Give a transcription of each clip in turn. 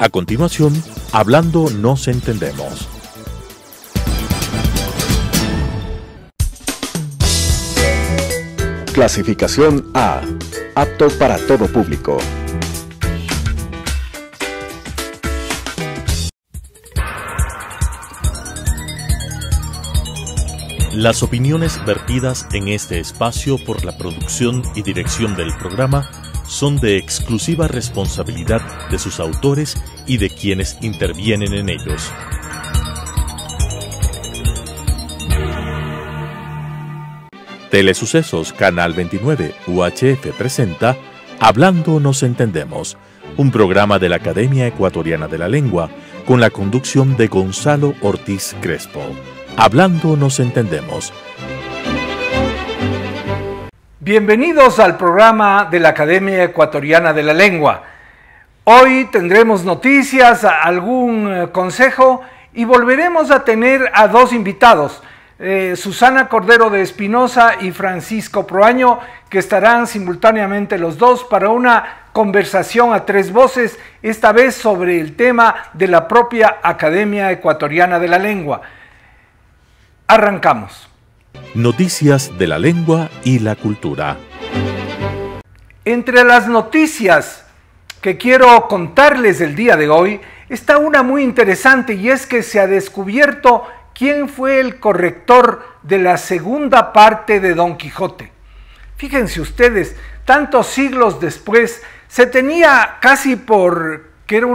A continuación, Hablando nos entendemos. Clasificación A. Apto para todo público. Las opiniones vertidas en este espacio por la producción y dirección del programa son de exclusiva responsabilidad de sus autores y de quienes intervienen en ellos. Telesucesos Canal 29 UHF presenta Hablando nos entendemos, un programa de la Academia Ecuatoriana de la Lengua con la conducción de Gonzalo Ortiz Crespo. Hablando nos entendemos. Bienvenidos al programa de la Academia Ecuatoriana de la Lengua. Hoy tendremos noticias, algún consejo y volveremos a tener a dos invitados, Susana Cordero de Espinosa y Francisco Proaño, que estarán simultáneamente los dos para una conversación a tres voces, esta vez sobre el tema de la propia Academia Ecuatoriana de la Lengua. Arrancamos. Noticias de la lengua y la cultura. Entre las noticias que quiero contarles el día de hoy está una muy interesante, y es que se ha descubierto quién fue el corrector de la segunda parte de Don Quijote. Fíjense ustedes, tantos siglos después, se tenía casi por que era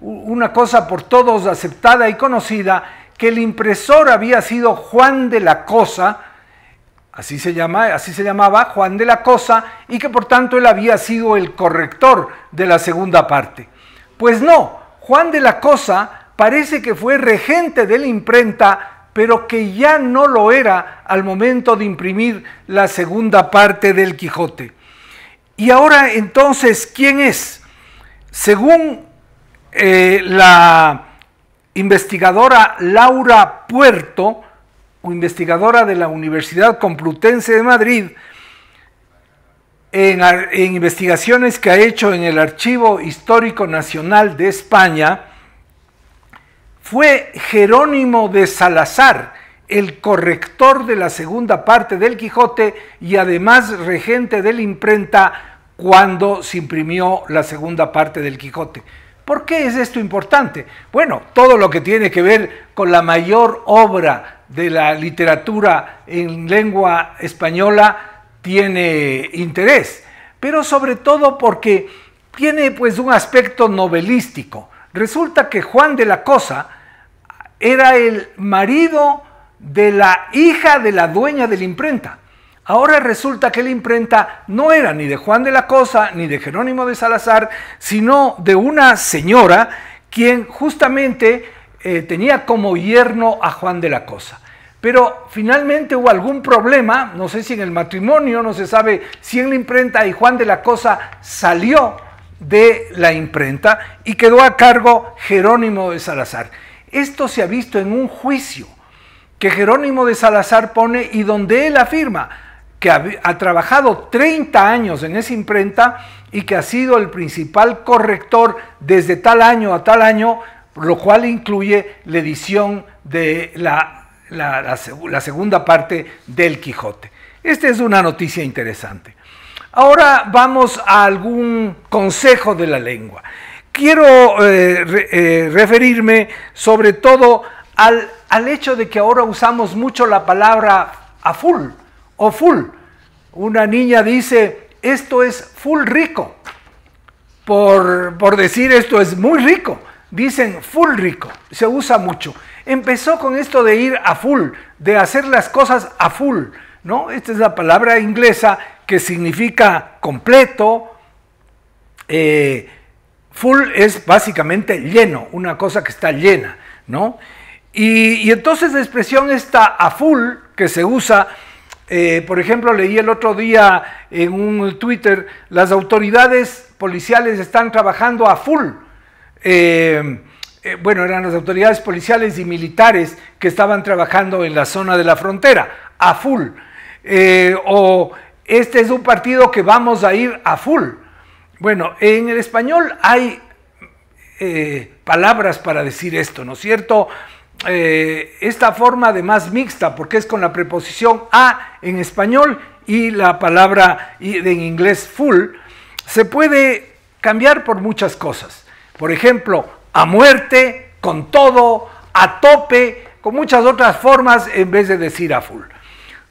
una cosa por todos aceptada y conocida, que el impresor había sido Juan de la Cosa, así se llamaba Juan de la Cosa, y que por tanto él había sido el corrector de la segunda parte. Pues no, Juan de la Cosa parece que fue regente de la imprenta, pero que ya no lo era al momento de imprimir la segunda parte del Quijote. Y ahora entonces, ¿quién es? Según la investigadora Laura Puerto, investigadora de la Universidad Complutense de Madrid, en investigaciones que ha hecho en el Archivo Histórico Nacional de España, fue Jerónimo de Salazar el corrector de la segunda parte del Quijote y además regente de la imprenta cuando se imprimió la segunda parte del Quijote. ¿Por qué es esto importante? Bueno, todo lo que tiene que ver con la mayor obra de la literatura en lengua española tiene interés, pero sobre todo porque tiene pues un aspecto novelístico. Resulta que Juan de la Cosa era el marido de la hija de la dueña de la imprenta. Ahora resulta que la imprenta no era ni de Juan de la Cosa ni de Jerónimo de Salazar, sino de una señora quien justamente tenía como yerno a Juan de la Cosa. Pero finalmente hubo algún problema, no sé si en el matrimonio, no se sabe si en la imprenta, y Juan de la Cosa salió de la imprenta y quedó a cargo Jerónimo de Salazar. Esto se ha visto en un juicio que Jerónimo de Salazar pone y donde él afirma que ha trabajado 30 años en esa imprenta y que ha sido el principal corrector desde tal año a tal año, lo cual incluye la edición de la segunda parte del Quijote. Esta es una noticia interesante. Ahora vamos a algún consejo de la lengua. Quiero referirme sobre todo al hecho de que ahora usamos mucho la palabra a full o full. Una niña dice, esto es full rico, por decir esto es muy rico, dicen full rico, se usa mucho. Empezó con esto de ir a full, de hacer las cosas a full, ¿no? Esta es la palabra inglesa que significa completo. Full es básicamente lleno, una cosa que está llena, ¿no? Y entonces la expresión está a full, que se usa. Por ejemplo, leí el otro día en un Twitter, las autoridades policiales están trabajando a full. Bueno, eran las autoridades policiales y militares que estaban trabajando en la zona de la frontera, a full. O este es un partido que vamos a ir a full. Bueno, en el español hay palabras para decir esto, ¿no es cierto? Esta forma además mixta, porque es con la preposición a en español y la palabra en inglés full, se puede cambiar por muchas cosas. Por ejemplo, a muerte, con todo, a tope, con muchas otras formas en vez de decir a full.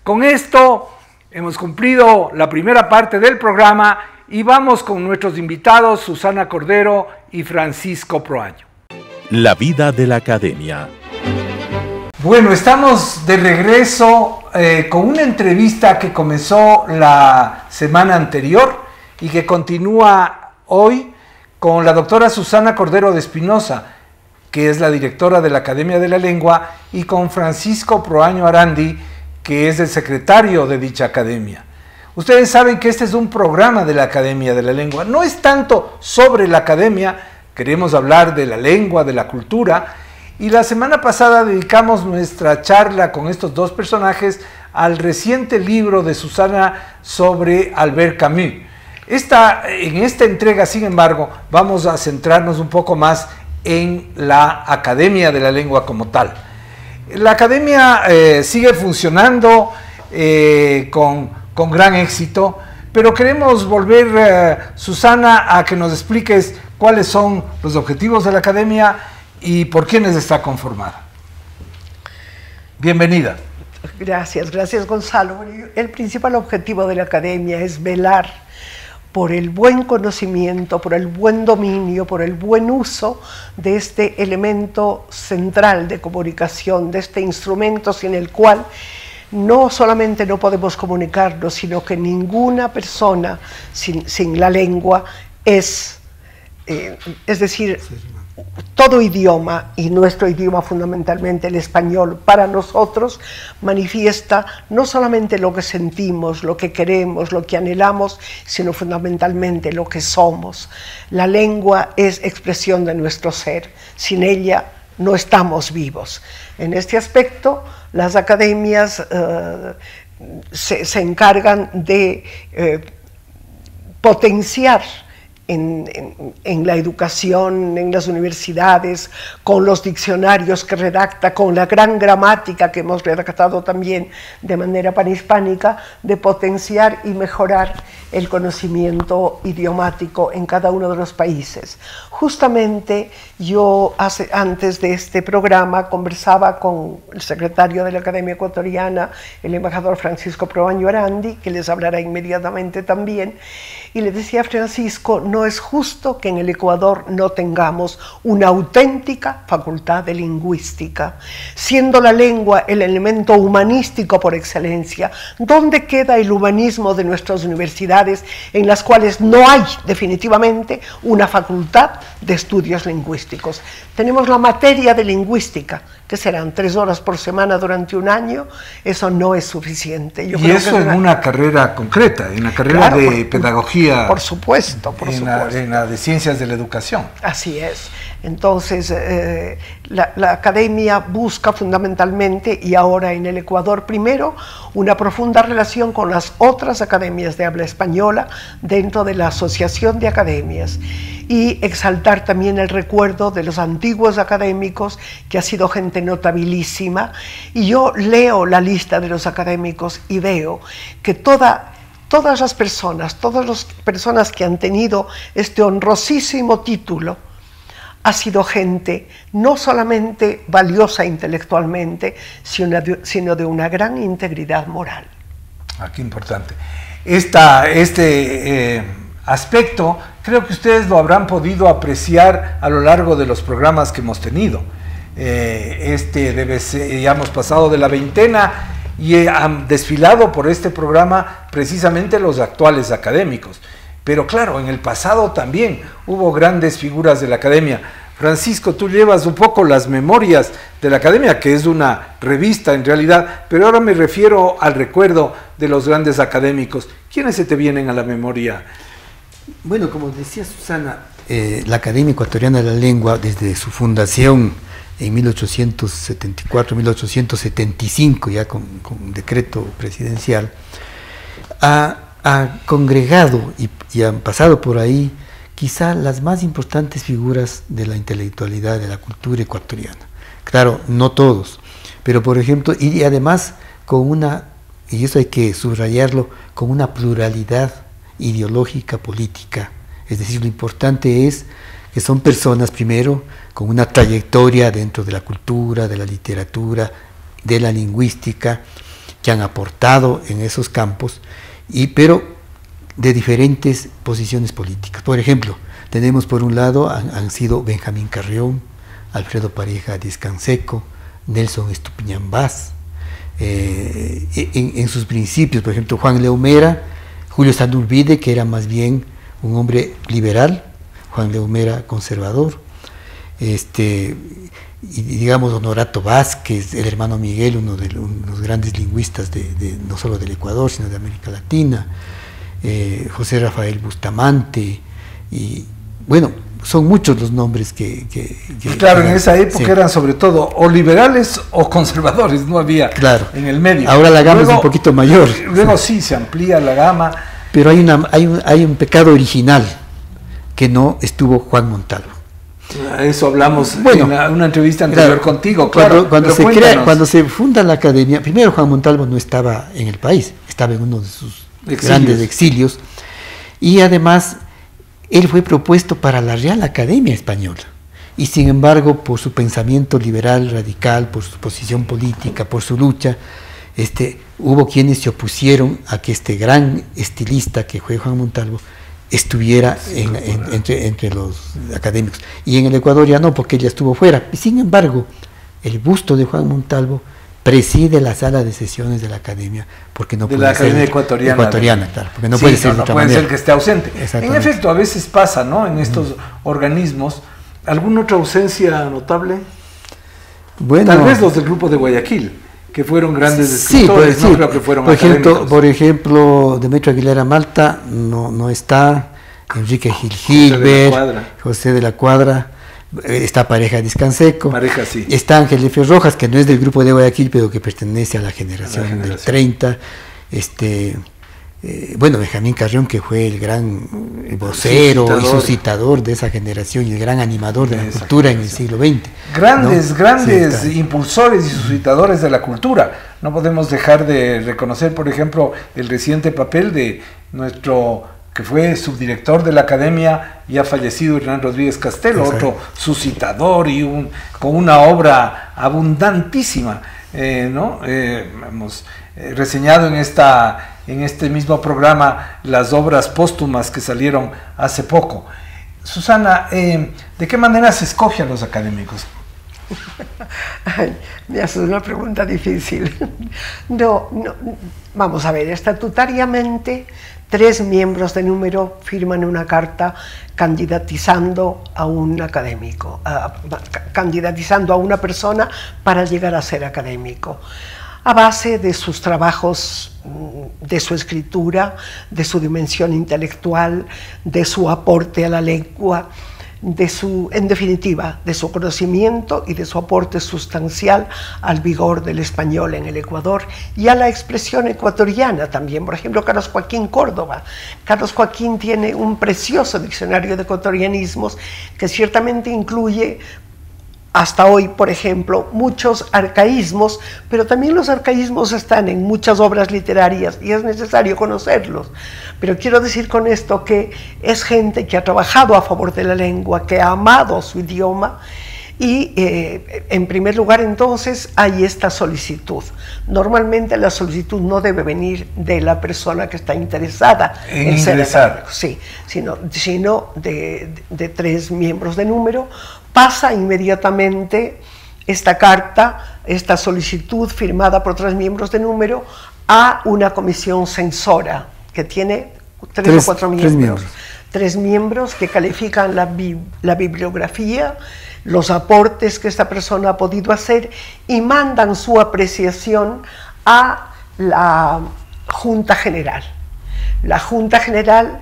Con esto hemos cumplido la primera parte del programa y vamos con nuestros invitados Susana Cordero y Francisco Proaño. La vida de la academia. Bueno, estamos de regreso con una entrevista que comenzó la semana anterior y que continúa hoy con la doctora Susana Cordero de Espinosa, que es la directora de la Academia de la Lengua, y con Francisco Proaño Arandi, que es el secretario de dicha academia. Ustedes saben que este es un programa de la Academia de la Lengua. No es tanto sobre la academia, queremos hablar de la lengua, de la cultura, y la semana pasada dedicamos nuestra charla con estos dos personajes al reciente libro de Susana sobre Albert Camus. En esta entrega, sin embargo, vamos a centrarnos un poco más en la Academia de la Lengua como tal. La Academia sigue funcionando con gran éxito, pero queremos volver, Susana, a que nos expliques cuáles son los objetivos de la Academia y por quiénes está conformada. Bienvenida. Gracias Gonzalo. El principal objetivo de la Academia es velar por el buen conocimiento, por el buen dominio, por el buen uso de este elemento central de comunicación, de este instrumento sin el cual no solamente no podemos comunicarnos, sino que ninguna persona sin la lengua es decir, todo idioma, y nuestro idioma fundamentalmente el español, para nosotros manifiesta no solamente lo que sentimos, lo que queremos, lo que anhelamos, sino fundamentalmente lo que somos. La lengua es expresión de nuestro ser, sin ella no estamos vivos. En este aspecto, las academias se encargan de potenciar en la educación, en las universidades, con los diccionarios que redacta, con la gran gramática que hemos redactado también de manera panhispánica, de potenciar y mejorar el conocimiento idiomático en cada uno de los países. Justamente yo antes de este programa conversaba con el secretario de la Academia Ecuatoriana, el embajador Francisco Proaño Arandi, que les hablará inmediatamente también, y le decía a Francisco, no es justo que en el Ecuador no tengamos una auténtica facultad de lingüística, siendo la lengua el elemento humanístico por excelencia. ¿Dónde queda el humanismo de nuestras universidades en las cuales no hay definitivamente una facultad de estudios lingüísticos? Tenemos la materia de lingüística, que serán 3 horas por semana durante un año. Eso no es suficiente. Yo creo eso en una carrera concreta, en la carrera, claro, de pedagogía. Por supuesto, en la de ciencias de la educación. Así es. Entonces, la academia busca fundamentalmente, y ahora en el Ecuador primero, una profunda relación con las otras academias de habla española dentro de la Asociación de Academias, y exaltar también el recuerdo de los antiguos académicos, que ha sido gente notabilísima. Y yo leo la lista de los académicos y veo que todas las personas que han tenido este honrosísimo título, ha sido gente no solamente valiosa intelectualmente, sino de una gran integridad moral. Qué importante. Este aspecto creo que ustedes lo habrán podido apreciar a lo largo de los programas que hemos tenido. Ya hemos pasado de la veintena y han desfilado por este programa precisamente los actuales académicos. Pero claro, en el pasado también hubo grandes figuras de la academia. Francisco, tú llevas un poco las memorias de la academia, que es una revista en realidad, pero ahora me refiero al recuerdo de los grandes académicos. ¿Quiénes se te vienen a la memoria? Bueno, como decía Susana, la Academia Ecuatoriana de la Lengua, desde su fundación en 1874-1875, ya con decreto presidencial, ha congregado y han pasado por ahí quizá las más importantes figuras de la intelectualidad, de la cultura ecuatoriana. Claro, no todos, pero por ejemplo, y además con una, y eso hay que subrayarlo, con una pluralidad ideológica, política. Es decir, lo importante es que son personas, primero, con una trayectoria dentro de la cultura, de la literatura, de la lingüística, que han aportado en esos campos, pero de diferentes posiciones políticas. Por ejemplo, tenemos por un lado, han sido Benjamín Carrión, Alfredo Pareja Díaz-Canseco, Nelson Estupiñán Bas, en sus principios, por ejemplo, Juan Leumera, Julio Santurbide, que era más bien un hombre liberal, Juan Leumera conservador, y digamos Honorato Vázquez, el hermano Miguel, uno de los grandes lingüistas no solo del Ecuador, sino de América Latina, José Rafael Bustamante, y bueno, son muchos los nombres que claro, en esa época eran sobre todo o liberales o conservadores, no había en el medio. Ahora la gama es un poquito mayor. Luego sí se amplía la gama. Pero hay un pecado original, que no estuvo Juan Montalvo. Eso hablamos en una entrevista anterior contigo, claro. Cuando se funda la academia, primero Juan Montalvo no estaba en el país, estaba en uno de sus grandes exilios, y además él fue propuesto para la Real Academia Española, y sin embargo, por su pensamiento liberal, radical, por su posición política, por su lucha, hubo quienes se opusieron a que este gran estilista que fue Juan Montalvo estuviera entre los académicos. Y en el Ecuador ya no, porque ella estuvo fuera. Y sin embargo, el busto de Juan Montalvo preside la sala de sesiones de la academia, porque no puede ser ecuatoriana, claro, porque no puede ser de otra manera. Puede ser que esté ausente. En efecto, a veces pasa, ¿no? En estos organismos, ¿alguna otra ausencia notable? Bueno, tal vez los del grupo de Guayaquil, que fueron grandes escritores, no creo que fueron académicos. Por ejemplo, Demetrio Aguilera Malta no está, Enrique Gilbert, José de la Cuadra, está Pareja Díaz-Canseco, sí. Está Ángel F. Rojas, que no es del grupo de Guayaquil, pero que pertenece a la generación del 30, Benjamín Carrión, que fue el gran vocero y suscitador de esa generación y el gran animador de la cultura en el siglo XX. Grandes impulsores y suscitadores de la cultura. No podemos dejar de reconocer, por ejemplo, el reciente papel de nuestro, que fue subdirector de la academia, ya fallecido, Hernán Rodríguez Castelo, otro suscitador y con una obra abundantísima, hemos reseñado en este mismo programa las obras póstumas que salieron hace poco. Susana, ¿de qué manera se escoge a los académicos? Ay, me haces una pregunta difícil. No, vamos a ver, estatutariamente 3 miembros de número firman una carta candidatizando a un académico, candidatizando a una persona para llegar a ser académico, a base de sus trabajos, de su escritura, de su dimensión intelectual, de su aporte a la lengua, en definitiva, de su conocimiento y de su aporte sustancial al vigor del español en el Ecuador y a la expresión ecuatoriana también. Por ejemplo, Carlos Joaquín Córdoba. Carlos Joaquín tiene un precioso diccionario de ecuatorianismos que ciertamente incluye hasta hoy, por ejemplo, muchos arcaísmos, pero también los arcaísmos están en muchas obras literarias y es necesario conocerlos. Pero quiero decir con esto que es gente que ha trabajado a favor de la lengua, que ha amado su idioma y, en primer lugar, entonces, hay esta solicitud. Normalmente la solicitud no debe venir de la persona que está interesada en ser académico, sí, sino de 3 miembros de número. Pasa inmediatamente esta carta, esta solicitud firmada por 3 miembros de número a una comisión censora que tiene 3 o 4 miembros. 3 miembros que califican la bibliografía, los aportes que esta persona ha podido hacer y mandan su apreciación a la Junta General. La Junta General,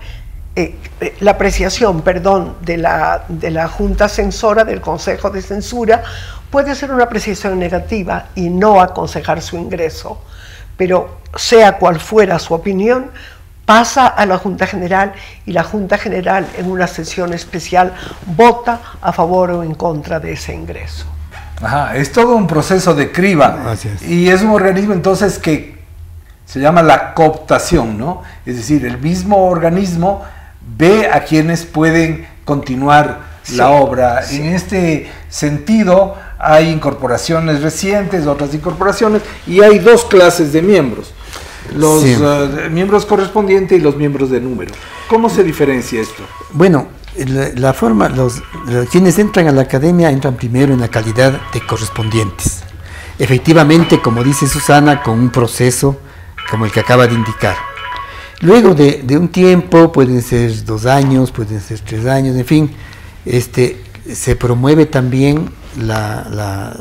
la apreciación, de la Junta Censora, del Consejo de Censura, puede ser una apreciación negativa y no aconsejar su ingreso, pero sea cual fuera su opinión, pasa a la Junta General y la Junta General en una sesión especial vota a favor o en contra de ese ingreso. Ajá, es todo un proceso de criba. Así es. Y es un organismo entonces que se llama la cooptación, ¿no? Es decir, el mismo organismo ve a quienes pueden continuar la obra. En este sentido hay incorporaciones recientes, otras incorporaciones, y hay dos clases de miembros. Los miembros correspondientes y los miembros de número. ¿Cómo se diferencia esto? Bueno, la forma, quienes entran a la academia entran primero en la calidad de correspondientes. Efectivamente, como dice Susana, con un proceso como el que acaba de indicar. Luego de un tiempo, pueden ser 2 años, pueden ser 3 años, en fin, se promueve también la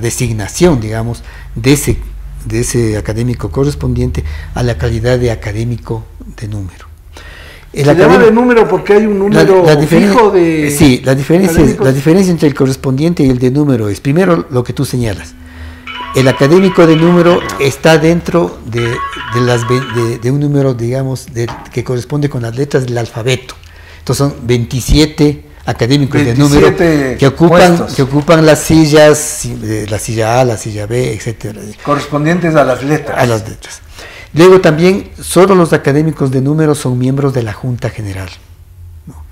designación, digamos, de ese académico correspondiente a la calidad de académico de número. Se llama de número porque hay un número fijo de... Sí, la diferencia entre el correspondiente y el de número es, primero, lo que tú señalas. El académico de número está dentro de un número, digamos, que corresponde con las letras del alfabeto. Entonces son 27 académicos de número que ocupan las sillas, la silla A, la silla B, etcétera, correspondientes a las letras. A las letras. Luego también, solo los académicos de número son miembros de la Junta General, ¿no?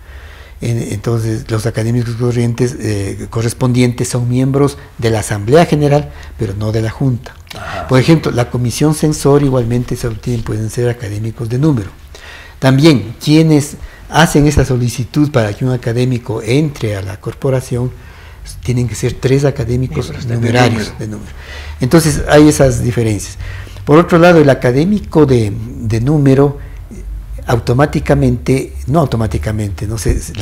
Entonces, los académicos correspondientes son miembros de la Asamblea General, pero no de la Junta. Por ejemplo, la Comisión Censor igualmente pueden ser académicos de número. También, quienes hacen esa solicitud para que un académico entre a la corporación, tienen que ser 3 académicos numerarios de número. Entonces, hay esas diferencias. Por otro lado, el académico de número, la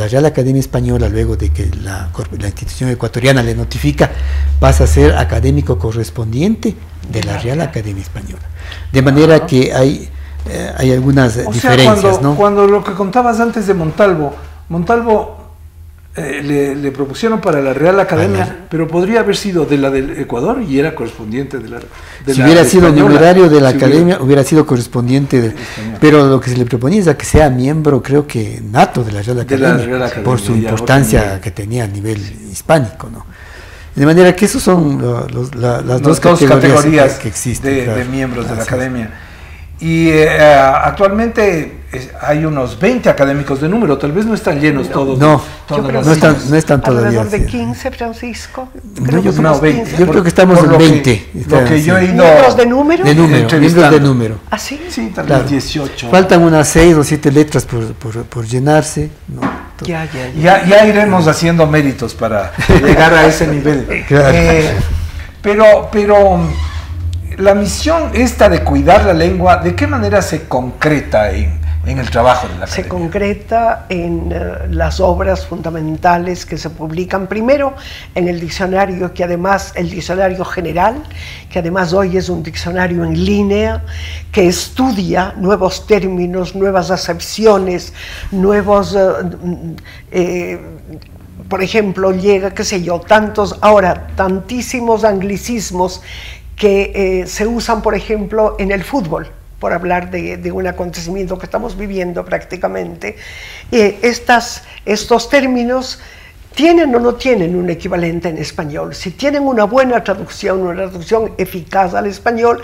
Real Academia Española, luego de que la institución ecuatoriana le notifica, pasa a ser académico correspondiente de la Real Academia Española. De manera que hay algunas diferencias, ¿no? Cuando lo que contabas antes de Montalvo le propusieron para la Real Academia, pero podría haber sido de la del Ecuador y era correspondiente de la si hubiera sido numerario de la Academia, hubiera sido correspondiente pero lo que se le proponía es a que sea miembro, creo que nato de la Real Academia, por su importancia que tenía a nivel hispánico, ¿no? De manera que esos son las dos categorías que existen de miembros de la Academia. Y actualmente hay unos 20 académicos de número, tal vez no están llenos todos. No están todavía. ¿Alrededor de 15, Francisco? Yo creo que estamos en 20. ¿Miembros de número? Miembros de número. ¿Ah, sí? Sí, tal vez 18. Faltan unas 6 o 7 letras por llenarse, ¿no? Ya iremos haciendo méritos para llegar a ese nivel. Pero la misión esta de cuidar la lengua, ¿de qué manera se concreta en el trabajo de la Academia? Se concreta en las obras fundamentales que se publican primero en el diccionario, que además, el diccionario general, que además hoy es un diccionario en línea, que estudia nuevos términos, nuevas acepciones, nuevos... por ejemplo, llega, qué sé yo, tantísimos anglicismos que se usan, por ejemplo, en el fútbol, por hablar de un acontecimiento que estamos viviendo prácticamente. Estos términos tienen o no tienen un equivalente en español. Si tienen una buena traducción, una traducción eficaz al español,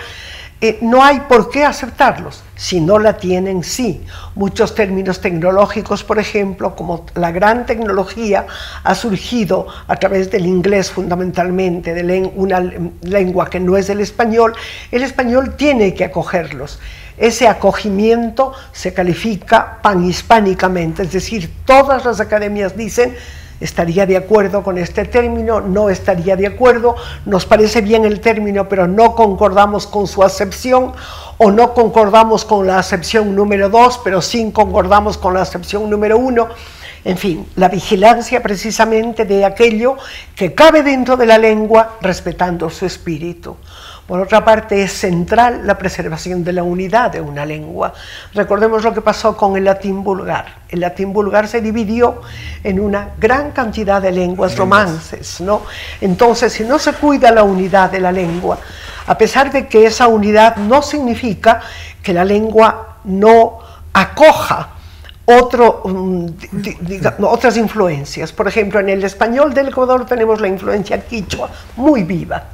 no hay por qué aceptarlos. Si no la tienen, sí. Muchos términos tecnológicos, por ejemplo, como la gran tecnología ha surgido a través del inglés fundamentalmente, de una lengua que no es el español tiene que acogerlos. Ese acogimiento se califica panhispánicamente, es decir, todas las academias dicen: estaría de acuerdo con este término, no estaría de acuerdo, nos parece bien el término, pero no concordamos con su acepción, o no concordamos con la acepción número 2, pero sí concordamos con la acepción número 1. En fin, la vigilancia precisamente de aquello que cabe dentro de la lengua, respetando su espíritu. Por otra parte, es central la preservación de la unidad de una lengua. Recordemos lo que pasó con el latín vulgar. El latín vulgar se dividió en una gran cantidad de lenguas romances, ¿no? Entonces, si no se cuida la unidad de la lengua, a pesar de que esa unidad no significa que la lengua no acoja otras influencias. Por ejemplo, en el español del Ecuador tenemos la influencia quichua muy viva.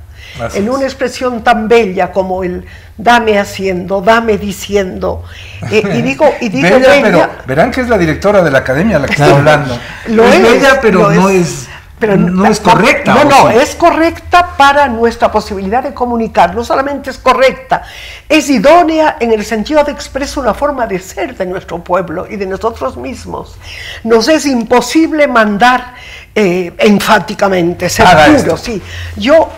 En una expresión tan bella como el dame haciendo, dame diciendo, y digo bella, pero verán que es la directora de la academia la que está hablando. Es bella, pero no es correcta. No, es correcta para nuestra posibilidad de comunicar. No solamente es correcta, es idónea en el sentido de expresar una forma de ser de nuestro pueblo y de nosotros mismos. Nos es imposible mandar enfáticamente, ser puro, sí. Yo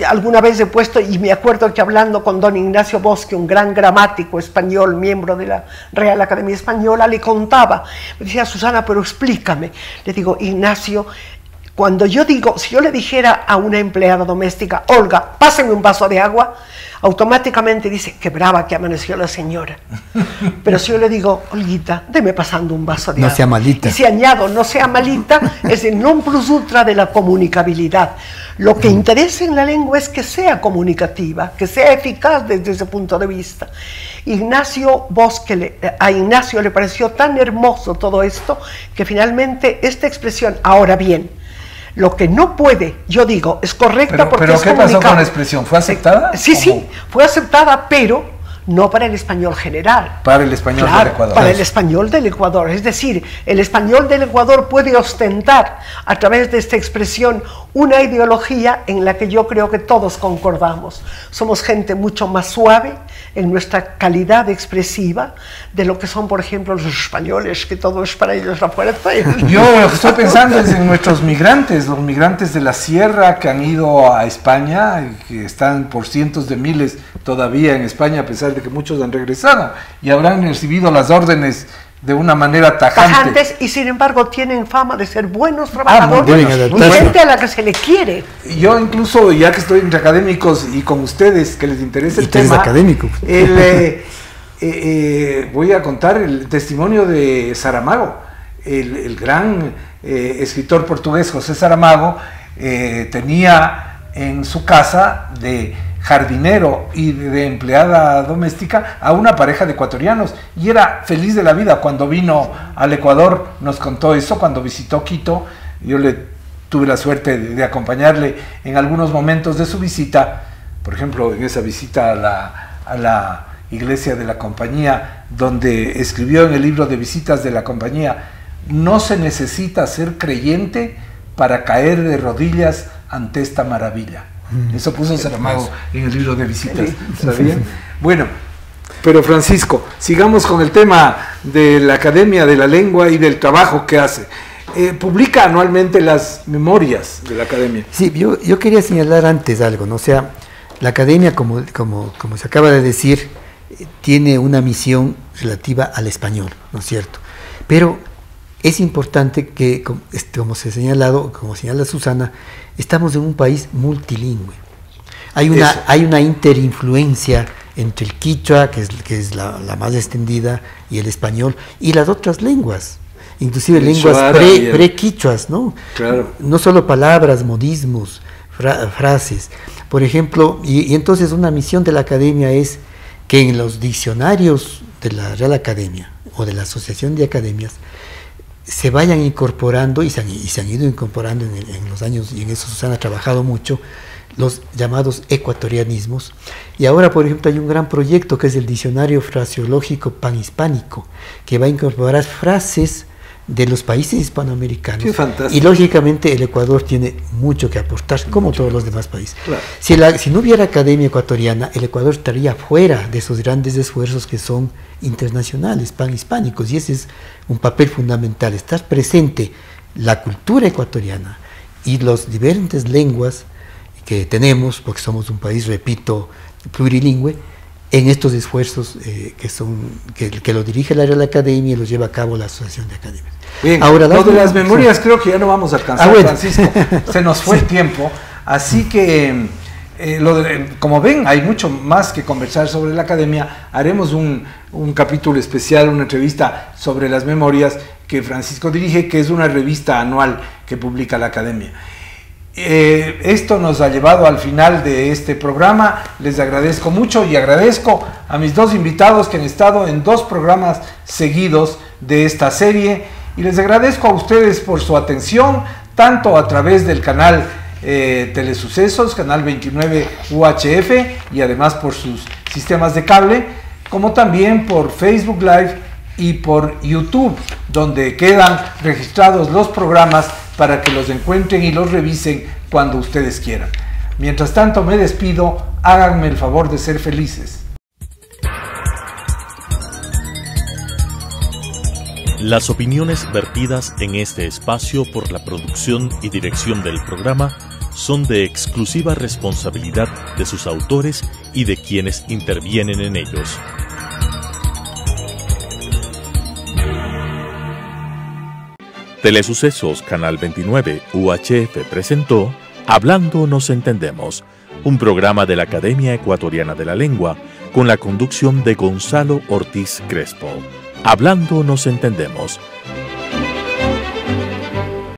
alguna vez he puesto, y me acuerdo que hablando con don Ignacio Bosque, un gran gramático español, miembro de la Real Academia Española, le contaba, me decía: Susana, pero explícame. Le digo: Ignacio, cuando yo digo, si yo le dijera a una empleada doméstica: Olga, pásenme un vaso de agua, automáticamente dice: qué brava que amaneció la señora. Pero si yo le digo: Olguita, deme pasando un vaso de agua. No sea malita. Y si añado: no sea malita, es el non plus ultra de la comunicabilidad. Lo que interesa en la lengua es que sea comunicativa, que sea eficaz desde ese punto de vista. Ignacio Bosque, a Ignacio le pareció tan hermoso todo esto, que finalmente esta expresión, ahora bien, lo que no puede, yo digo, es correcta porque es comunicable. ¿Pero qué pasó con la expresión? ¿Fue aceptada? Sí, fue aceptada, pero no para el español general. Para el español del Ecuador. Para el español del Ecuador. Es decir, el español del Ecuador puede ostentar a través de esta expresión una ideología en la que yo creo que todos concordamos. Somos gente mucho más suave en nuestra calidad expresiva de lo que son, por ejemplo, los españoles, que todo es para ellos la puerta. Yo lo que estoy pensando es en nuestros migrantes, los migrantes de la sierra que han ido a España, y que están por cientos de miles todavía en España, a pesar de que muchos han regresado, y habrán recibido las órdenes de una manera tajante. Y sin embargo tienen fama de ser buenos trabajadores, gente a la que se le quiere. Yo incluso, ya que estoy entre académicos y con ustedes, que les interesa el tema, académico. Voy a contar el testimonio de Saramago, el gran escritor portugués José Saramago. Tenía en su casa de jardinero y de empleada doméstica a una pareja de ecuatorianos, y era feliz de la vida. Cuando vino al Ecuador nos contó eso, cuando visitó Quito. Yo tuve la suerte de acompañarle en algunos momentos de su visita, por ejemplo en esa visita a la iglesia de la compañía, donde escribió en el libro de visitas de la compañía: no se necesita ser creyente para caer de rodillas ante esta maravilla. Eso puso Saramago en el libro de visitas, ¿sabían? Bueno, pero Francisco, sigamos con el tema de la Academia de la Lengua y del trabajo que hace. Publica anualmente las memorias de la Academia. Sí, yo quería señalar antes algo, ¿no? O sea, la Academia, como se acaba de decir, tiene una misión relativa al español, ¿no es cierto? Pero es importante que, como se ha señalado, como señala Susana, estamos en un país multilingüe. Hay una interinfluencia entre el quichua, que es la más extendida, y el español, y las otras lenguas, inclusive lenguas pre-quichuas, ¿no? Claro. No solo palabras, modismos, frases. Por ejemplo, y entonces una misión de la Academia es que en los diccionarios de la Real Academia o de la Asociación de Academias se vayan incorporando, y se han ido incorporando en los años, y en eso Susana ha trabajado mucho, los llamados ecuatorianismos. Y ahora, por ejemplo, hay un gran proyecto que es el Diccionario Fraseológico Panhispánico, que va a incorporar frases de los países hispanoamericanos. Qué fantástico. Y lógicamente el Ecuador tiene mucho que aportar, como todos los demás países. Claro. Si no hubiera Academia Ecuatoriana, el Ecuador estaría fuera de esos grandes esfuerzos que son internacionales, panhispánicos, y ese es un papel fundamental, estar presente la cultura ecuatoriana y las diferentes lenguas que tenemos, porque somos un país, repito, plurilingüe, en estos esfuerzos que lo dirige la Real Academia y los lleva a cabo la Asociación de Academias. Bien, ahora, lo de las memorias creo que ya no vamos a alcanzar, bueno. Francisco, se nos fue el tiempo, así que como ven, hay mucho más que conversar sobre la Academia. Haremos un capítulo especial, una entrevista sobre las memorias que Francisco dirige, que es una revista anual que publica la Academia. Esto nos ha llevado al final de este programa. Les agradezco mucho y agradezco a mis dos invitados que han estado en 2 programas seguidos de esta serie, y les agradezco a ustedes por su atención, tanto a través del canal Telesucesos, canal 29 UHF, y además por sus sistemas de cable, como también por Facebook Live y por YouTube, donde quedan registrados los programas para que los encuentren y los revisen cuando ustedes quieran. Mientras tanto, me despido. Háganme el favor de ser felices. Las opiniones vertidas en este espacio por la producción y dirección del programa son de exclusiva responsabilidad de sus autores y de quienes intervienen en ellos. Telesucesos Canal 29 UHF presentó Hablando nos entendemos, un programa de la Academia Ecuatoriana de la Lengua con la conducción de Gonzalo Ortiz Crespo. Hablando nos entendemos,